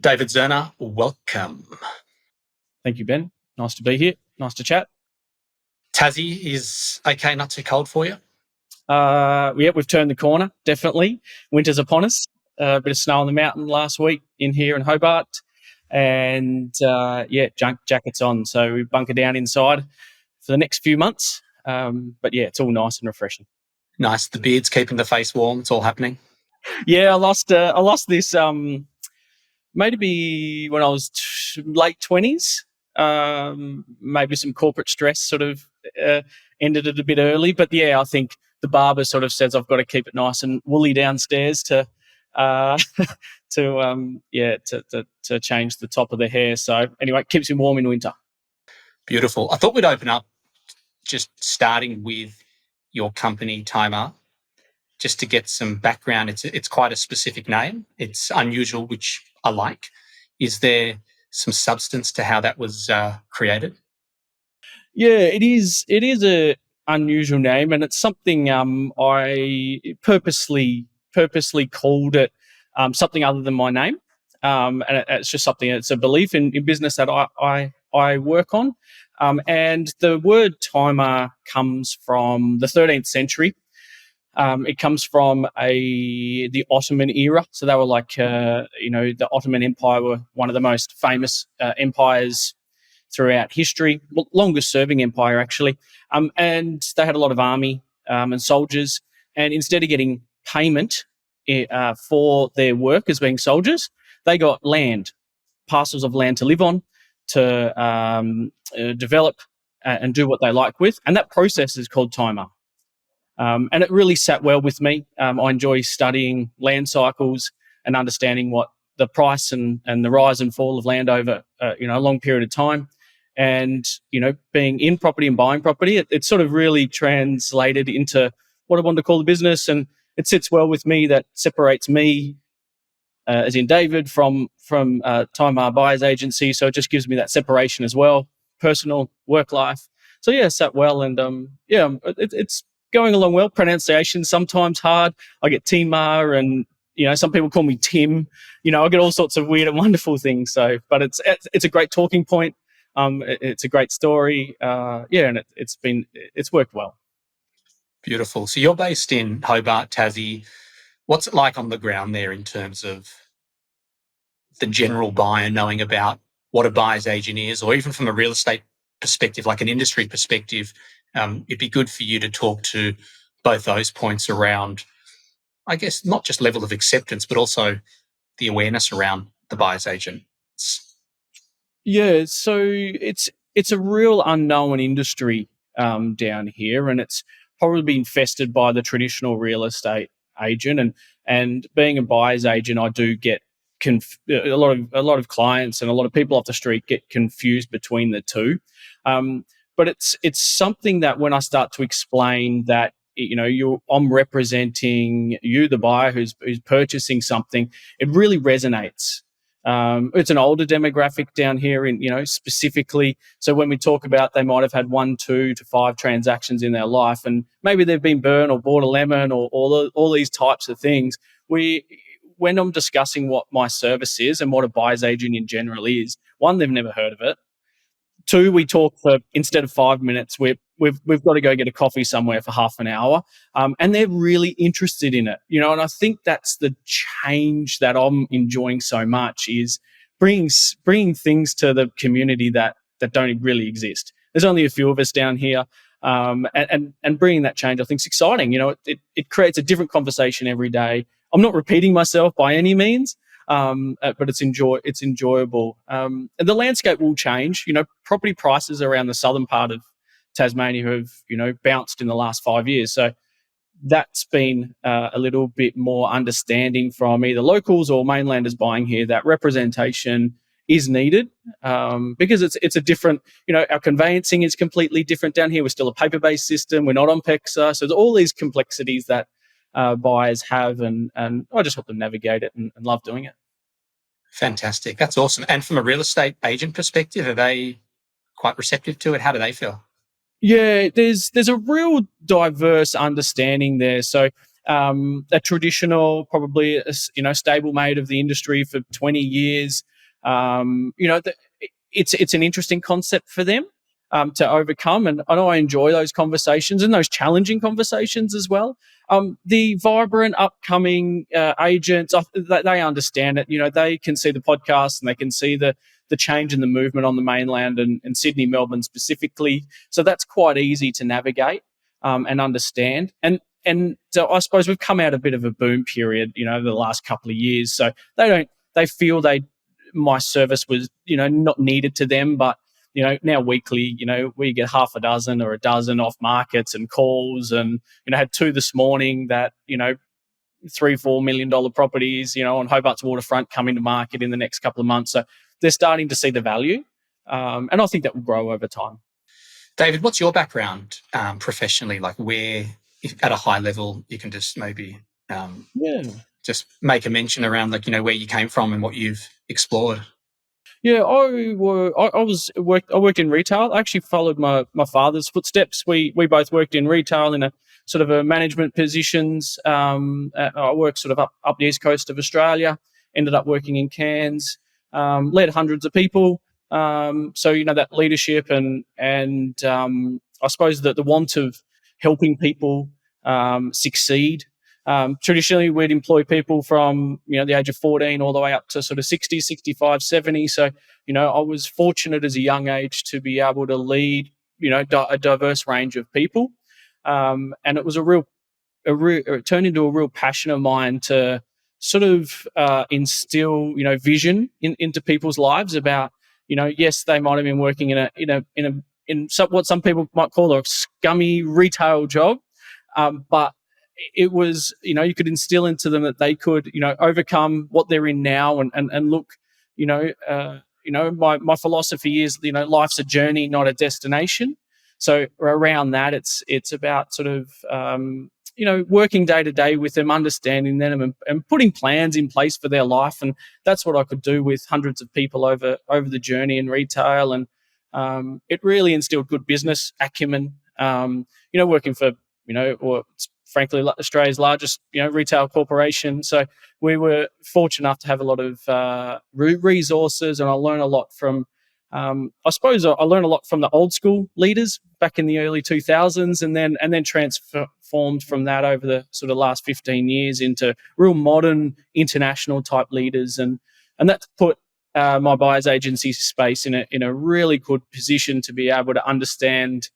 David Zerna, welcome. Thank you, Ben. Nice to be here. Nice to chat. Tassie is okay, not too cold for you? We've turned the corner, definitely. Winter's upon us. A bit of snow on the mountain last week in here in Hobart. And, jackets on. So we bunker down inside for the next few months. It's all nice and refreshing. Nice. The beard's keeping the face warm. It's all happening. Yeah, I lost this maybe when I was late 20s. Maybe some corporate stress sort of ended it a bit early. But, yeah, I think the barber sort of says I've got to keep it nice and woolly downstairs to change the top of the hair. So, anyway, it keeps me warm in winter. Beautiful. I thought we'd open up just starting with your company, Timar, just to get some background. It's quite a specific name. It's unusual, which I like. Is there some substance to how that was created? Yeah, it is. It is a unusual name, and it's something I purposely called it something other than my name. And it's just something. It's a belief in business that I work on. And the word timer comes from the 13th century. It comes from the Ottoman era. So they were like, the Ottoman Empire were one of the most famous empires throughout history, longest serving empire actually. And they had a lot of army and soldiers. And instead of getting payment for their work as being soldiers, they got land, parcels of land to live on, to develop and do what they like with. And that process is called timer. And it really sat well with me. I enjoy studying land cycles and understanding what the price and the rise and fall of land over a long period of time. And, being in property and buying property, it sort of really translated into what I wanted to call the business. And it sits well with me. That separates me, as in David, from Timar Buyers Agency. So it just gives me that separation as well, personal, work life. So, yeah, sat well. And, it's going along well. Pronunciation sometimes hard. I get Timar, and some people call me Tim. I get all sorts of weird and wonderful things. So, but it's a great talking point. It's a great story. And it's worked well. Beautiful. So you're based in Hobart, Tassie. What's it like on the ground there in terms of the general buyer knowing about what a buyer's agent is, or even from a real estate perspective, like an industry perspective? It'd be good for you to talk to both those points around, I guess, not just level of acceptance, but also the awareness around the buyer's agent. Yeah, so it's a real unknown industry down here, and it's probably been infested by the traditional real estate agent. And being a buyer's agent, I do get a lot of clients and a lot of people off the street get confused between the two. But it's something that when I start to explain that, I'm representing you, the buyer who's purchasing something, it really resonates. It's an older demographic down here specifically. So when we talk about they might have had 1, 2 to 5 transactions in their life, and maybe they've been burned or bought a lemon or all these types of things. When I'm discussing what my service is and what a buyer's agent in general is, 1, they've never heard of it. 2, we talk for, instead of 5 minutes, we've got to go get a coffee somewhere for half an hour, and they're really interested in it, And I think that's the change that I'm enjoying so much, is bringing things to the community that don't really exist. There's only a few of us down here, and bringing that change, I think, is exciting. It creates a different conversation every day. I'm not repeating myself by any means. But it's enjoyable. And the landscape will change. Property prices around the southern part of Tasmania have, bounced in the last 5 years. So that's been a little bit more understanding from either locals or mainlanders buying here that representation is needed, because it's a different, our conveyancing is completely different down here. We're still a paper-based system. We're not on PEXA. So there's all these complexities that buyers have, and I just help them navigate it and love doing it. Fantastic. That's awesome. And from a real estate agent perspective, are they quite receptive to it? How do they feel? Yeah, there's a real diverse understanding there. So a traditional, probably, stable mate of the industry for 20 years It's an interesting concept for them to overcome, and I enjoy those conversations and those challenging conversations as well. The vibrant upcoming agents, they understand it. They can see the podcast and they can see the change in the movement on the mainland and Sydney, Melbourne specifically. So that's quite easy to navigate and understand. And so I suppose we've come out a bit of a boom period, the last couple of years. So they feel my service was, not needed to them, but now weekly, we get half a dozen or a dozen off markets and calls, and had two this morning that $3-4 million properties, on Hobart's waterfront coming to market in the next couple of months. So they're starting to see the value, and I think that will grow over time. David, what's your background professionally? Like, where, if at a high level, you can just maybe just make a mention around, like, where you came from and what you've explored. Yeah, I worked in retail. I actually followed my father's footsteps. We both worked in retail in a sort of a management positions. I worked sort of up the east coast of Australia. Ended up working in Cairns. Led hundreds of people. So that leadership and I suppose that the want of helping people succeed. Traditionally, we'd employ people from the age of 14 all the way up to sort of 60, 65, 70. So I was fortunate as a young age to be able to lead a diverse range of people, and it was it turned into a real passion of mine to sort of instill vision into people's lives about yes, they might have been working in what some people might call a scummy retail job, but it was you could instill into them that they could overcome what they're in now and look my philosophy is life's a journey, not a destination. So around that, it's about sort of working day to day with them, understanding them, and putting plans in place for their life. And that's what I could do with hundreds of people over the journey in retail. And it really instilled good business acumen. Working for or frankly Australia's largest retail corporation. So we were fortunate enough to have a lot of resources, and I learned a lot from. I suppose I learned a lot from the old school leaders back in the early 2000s, and then transformed from that over the sort of last 15 years into real modern international type leaders, and that's put my buyers agency space in a really good position to be able to understand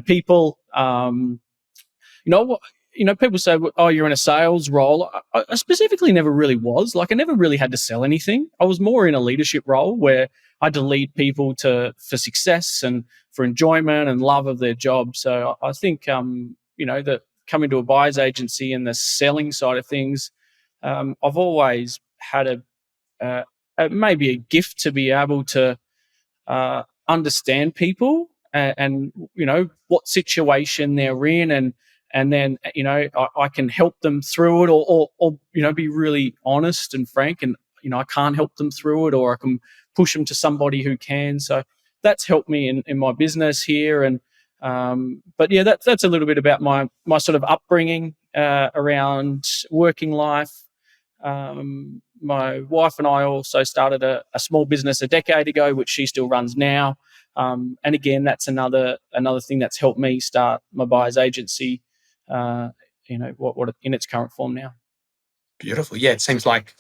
people. People say, oh, you're in a sales role. I specifically never really was. Like, I never really had to sell anything. I was more in a leadership role where I had to lead people for success and for enjoyment and love of their job. So I think, that coming to a buyer's agency and the selling side of things, I've always had maybe a gift to be able to understand people and what situation they're in, and then I can help them through it, or be really honest and frank, and I can't help them through it, or I can push them to somebody who can. So that's helped me in my business here. And but yeah, that's a little bit about my sort of upbringing around working life. My wife and I also started a small business a decade ago, which she still runs now. And again, that's another thing that's helped me start my buyer's agency, what in its current form now. Beautiful. Yeah, it seems like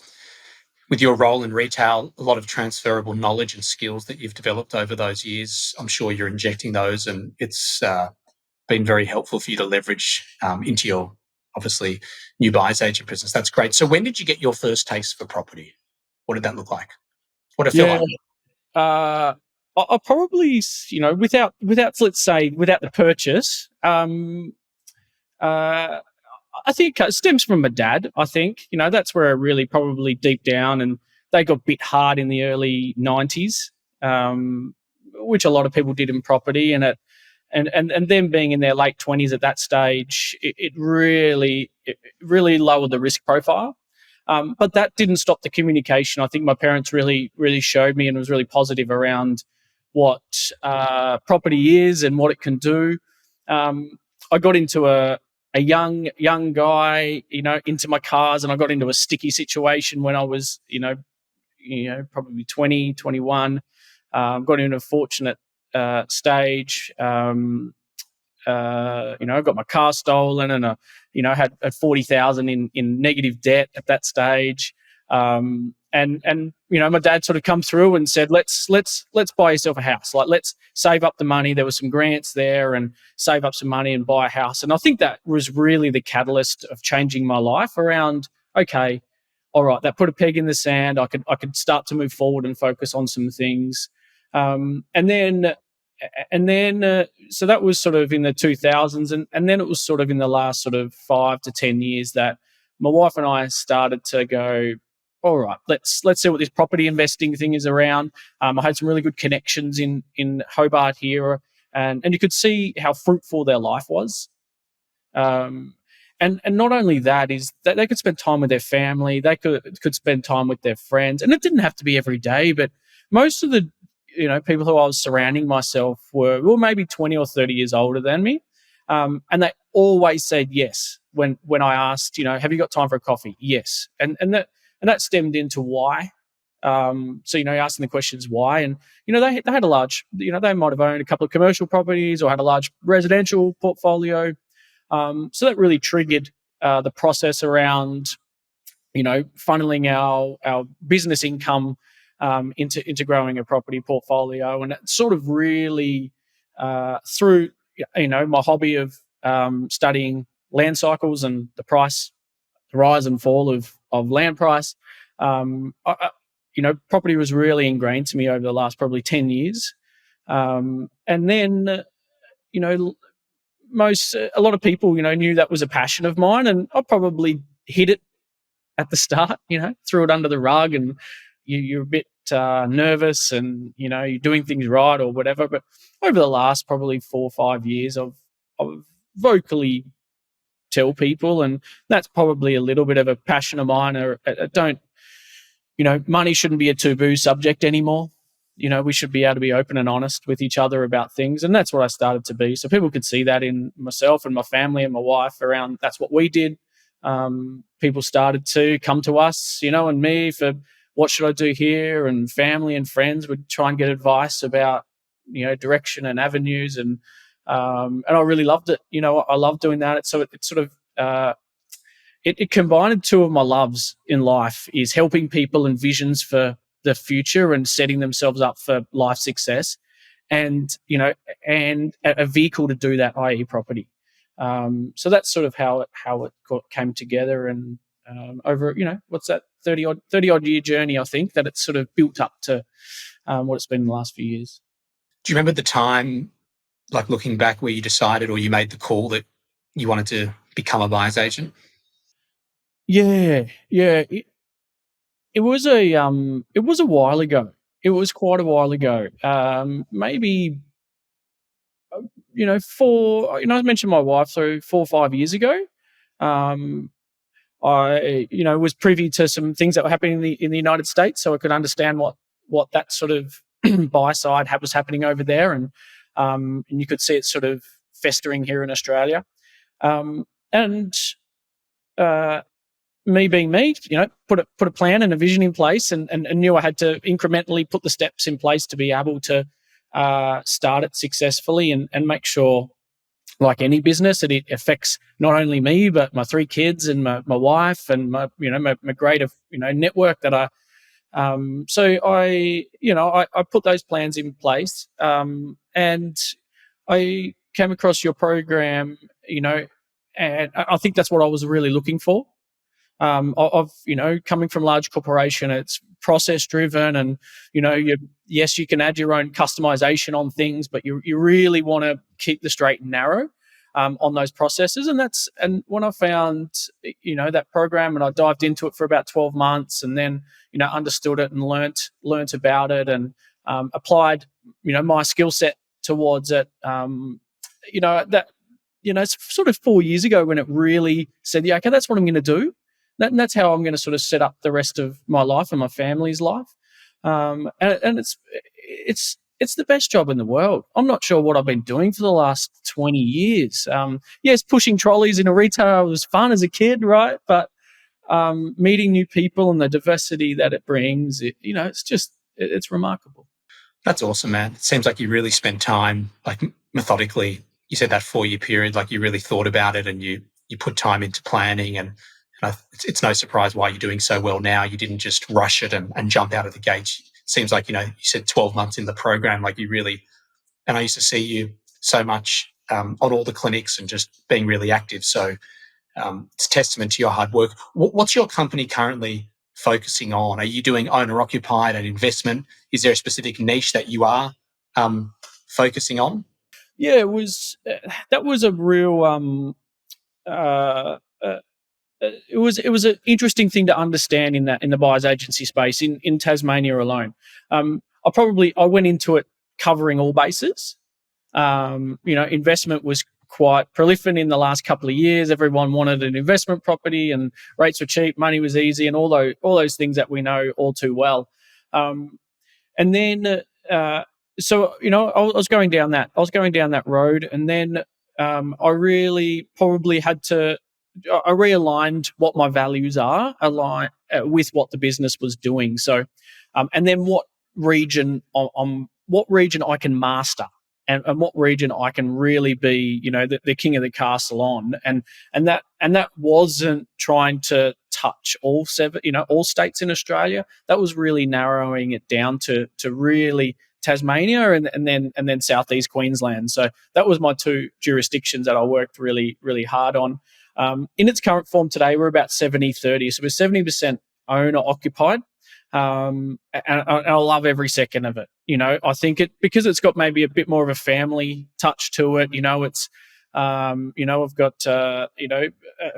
with your role in retail, a lot of transferable knowledge and skills that you've developed over those years. I'm sure you're injecting those, and it's been very helpful for you to leverage into your, obviously, new buyer's agent business. That's great. So when did you get your first taste for property? What did that look like? What did it feel like? I probably, without let's say without the purchase, I think it stems from my dad. I think that's where I really probably deep down, and they got bit hard in the early 90s, which a lot of people did in property, and them being in their late 20s at that stage, it really lowered the risk profile. But that didn't stop the communication. I think my parents really showed me and was really positive around what property is and what it can do. I got into a young guy, into my cars, and I got into a sticky situation when I was, probably 20, 21. Got in a fortunate stage. I got my car stolen, and had 40,000 in negative debt at that stage. And my dad sort of come through and said, let's buy yourself a house. Like, let's save up the money. There were some grants there, and save up some money and buy a house. And I think that was really the catalyst of changing my life around, okay, all right, that put a peg in the sand. I could start to move forward and focus on some things. And then so that was sort of in the 2000s, and then it was sort of in the last sort of 5 to 10 years that my wife and I started to go, all right, let's see what this property investing thing is around. I had some really good connections in Hobart here, and you could see how fruitful their life was. And not only that, is that they could spend time with their family, they could spend time with their friends, and it didn't have to be every day, but most of the people who I was surrounding myself were maybe 20 or 30 years older than me, and they always said yes when I asked, have you got time for a coffee? Yes, and that stemmed into why. So asking the questions why, and they had a large, they might have owned a couple of commercial properties or had a large residential portfolio. So that really triggered the process around, funneling our business income into growing a property portfolio, and it sort of really through my hobby of studying land cycles and the rise and fall of land price. Property was really ingrained to me over the last probably 10 years, and then a lot of people knew that was a passion of mine, and I probably hid it at the start, threw it under the rug, and you're a bit nervous, and you're doing things right or whatever. But over the last probably 4 or 5 years, I've vocally tell people, and that's probably a little bit of a passion of mine. Or money shouldn't be a taboo subject anymore. We should be able to be open and honest with each other about things, and that's what I started to be. So people could see that in myself and my family and my wife around. That's what we did. People started to come to us, and me for what should I do here, and family and friends would try and get advice about, direction and avenues, and I really loved it. I love doing that. It combined two of my loves in life, is helping people and visions for the future and setting themselves up for life success, and a vehicle to do that, i.e. property. So that's sort of how it came together, and over what's that 30 odd year journey, I think that it's sort of built up to what it's been in the last few years. Do you remember the time, like looking back, where you decided or you made the call that you wanted to become a buyer's agent? Yeah. It was a while ago. It was quite a while ago. Maybe I mentioned my wife, so 4 or 5 years ago. I was privy to some things that were happening in the United States, so I could understand what that sort of buy side was happening over there, and you could see it sort of festering here in Australia. And me being me, put a plan and a vision in place, and knew I had to incrementally put the steps in place to be able to start it successfully, and make sure, like any business, it affects not only me but my 3 kids and my wife and my greater network that I. So I put those plans in place, and I came across your program, and I think that's what I was really looking for. Of coming from large corporation, it's process driven, and you can add your own customization on things, but you really want to keep the straight and narrow on those processes. And when I found that program, and I dived into it for about 12 months, and then understood it and learnt about it, and applied my skill set towards it. It's sort of 4 years ago when it really said, yeah, okay, that's what I'm going to do. And that's how I'm going to sort of set up the rest of my life and my family's life. And it's the best job in the world. I'm not sure what I've been doing for the last 20 years. Yes, pushing trolleys in a retail was fun as a kid, right? But meeting new people and the diversity that it brings. It's remarkable. That's awesome, man. It seems like you really spent time, like methodically. You said that 4-year period, like you really thought about it and you put time into planning. And it's no surprise why you're doing so well now. You didn't just rush it and jump out of the gates. It seems like, you said 12 months in the program, like you really, and I used to see you so much on all the clinics and just being really active. So it's a testament to your hard work. What's your company currently focusing on? Are you doing owner-occupied and investment? Is there a specific niche that you are focusing on? Yeah, it was that was a real uh, uh, it was an interesting thing to understand in the buyer's agency space in Tasmania alone. I went into it covering all bases. Investment was quite prolific in the last couple of years. Everyone wanted an investment property, and rates were cheap, money was easy, and all those things that we know all too well. Um, and then, I was going down that road, and then I really probably had to. I realigned what my values are, align with what the business was doing. So, and then what region I can master, and what region I can really be, the king of the castle on, and that wasn't trying to touch all seven, all states in Australia. That was really narrowing it down to really Tasmania and then southeast Queensland. So that was my two jurisdictions that I worked really really hard on. In its current form today, we're about 70-30. So we're 70% owner occupied. And I love every second of it. I think because it's got maybe a bit more of a family touch to it. I've got a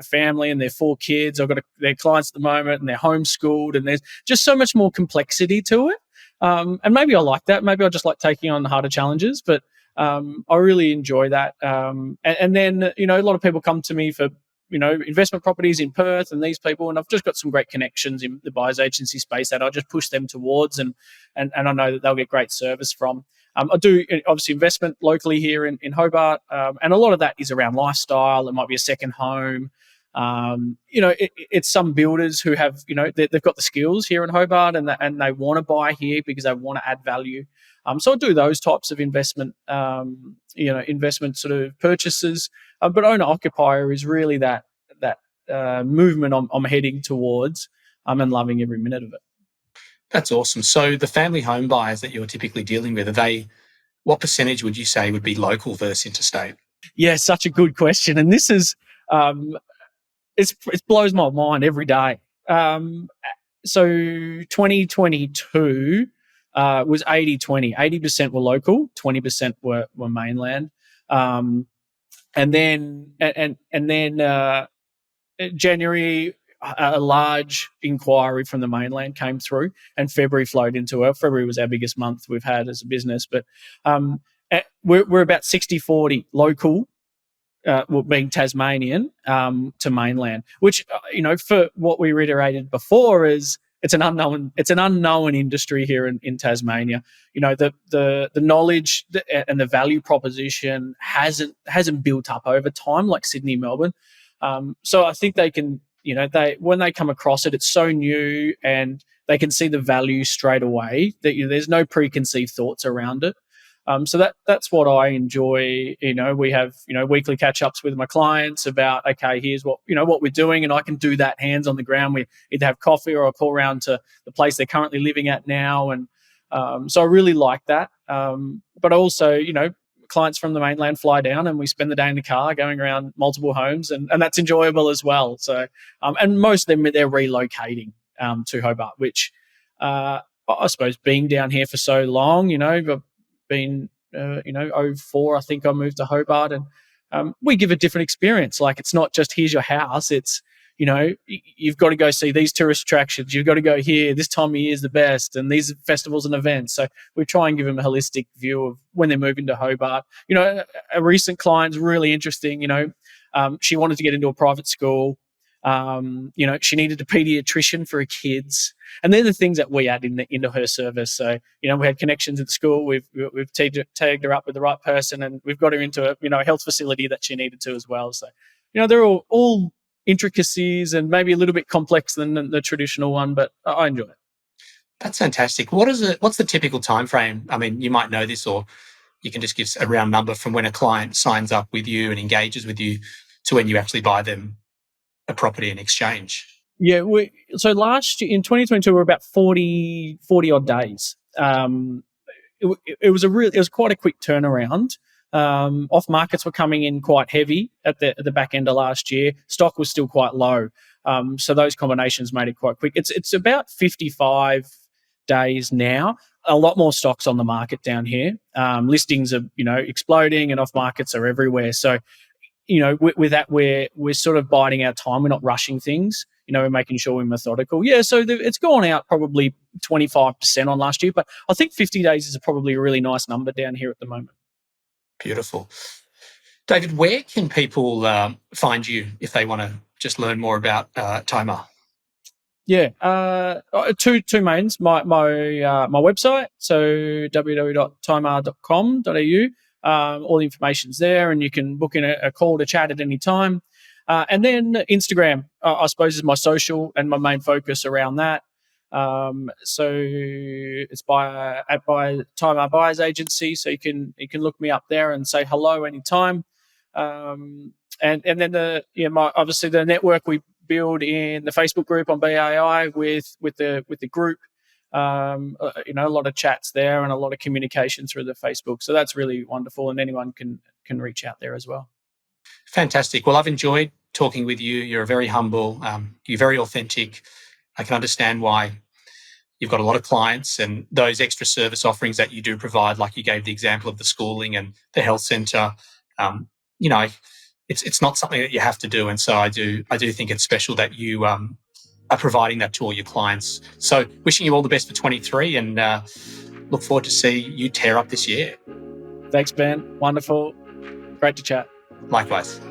family and their 4 kids. I've got their clients at the moment, and they're homeschooled, and there's just so much more complexity to it. And maybe I like that. Maybe I just like taking on harder challenges, but I really enjoy that. And then a lot of people come to me for investment properties in Perth and these people, and I've just got some great connections in the buyers agency space that I just push them towards, and I know that they'll get great service from. I do obviously investment locally here in Hobart, and a lot of that is around lifestyle. It might be a second home. It's some builders who have they've got the skills here in Hobart, and they want to buy here because they want to add value. So I do those types of investment sort of purchases. But owner occupier is really that movement I'm heading towards. And loving every minute of it. That's awesome. So the family home buyers that you're typically dealing with, what percentage would you say would be local versus interstate? Yeah, such a good question. And this is it blows my mind every day. So 2022 was 80-20. 80% were local, 20% were mainland. And then January, a large inquiry from the mainland came through, and February flowed into it. February was our biggest month we've had as a business, but we're about 60-40 local, being Tasmanian to mainland, which for what we reiterated before is it's an unknown industry here in Tasmania. The knowledge and the value proposition hasn't built up over time like Sydney, Melbourne. So I think they can, when they come across it, it's so new and they can see the value straight away. That there's no preconceived thoughts around it. So that's what I enjoy. We have weekly catch ups with my clients about, okay, here's what we're doing, and I can do that hands on the ground. We either have coffee or I'll call around to the place they're currently living at now, and so I really like that. But also, clients from the mainland fly down and we spend the day in the car going around multiple homes, and that's enjoyable as well. So and most of them, they're relocating to Hobart, which I suppose being down here for so long, I've been 04 I think I moved to Hobart, and we give a different experience. Like, it's not just here's your house, it's you've got to go see these tourist attractions, you've got to go here, this time of year is the best, and these festivals and events. So we try and give them a holistic view of when they're moving to Hobart. A recent client's really interesting. She wanted to get into a private school. She needed a pediatrician for her kids, and they're the things that we add into her service. So, we had connections at the school. We've tagged her up with the right person, and we've got her into a health facility that she needed to as well. So, they're all intricacies and maybe a little bit complex than the traditional one, but I enjoy it. That's fantastic. What's the typical time frame? I mean, you might know this, or you can just give a round number from when a client signs up with you and engages with you to when you actually buy them a property in exchange. Yeah, so last year in 2022 we were about 40 odd days. It was quite a quick turnaround. Off markets were coming in quite heavy at the back end of last year. Stock was still quite low, so those combinations made it quite quick. It's about 55 days now. A lot more stocks on the market down here. Listings are exploding, and off markets are everywhere. So with that, we're sort of biding our time. We're not rushing things. We're making sure we're methodical. Yeah, so it's gone out probably 25% on last year, but I think 50 days is probably a really nice number down here at the moment. Beautiful. David, where can people find you if they want to just learn more about Timar? Yeah, two mains. My website, so www.timar.com.au. All the information's there, and you can book in a call to chat at any time. And then Instagram, I suppose, is my social and my main focus around that. So it's by Timar Buyers Agency, so you can look me up there and say hello anytime. And then obviously the network we build in the Facebook group on BAI with the group. A lot of chats there and a lot of communication through the Facebook. So that's really wonderful, and anyone can reach out there as well. Fantastic. Well, I've enjoyed talking with you. You're very humble. You're very authentic. I can understand why you've got a lot of clients, and those extra service offerings that you do provide, like you gave the example of the schooling and the health centre. It's not something that you have to do, and so I do think it's special that you are providing that to all your clients. So, wishing you all the best for 23, and look forward to see you tear up this year. Thanks, Ben. Wonderful. Great to chat. Likewise.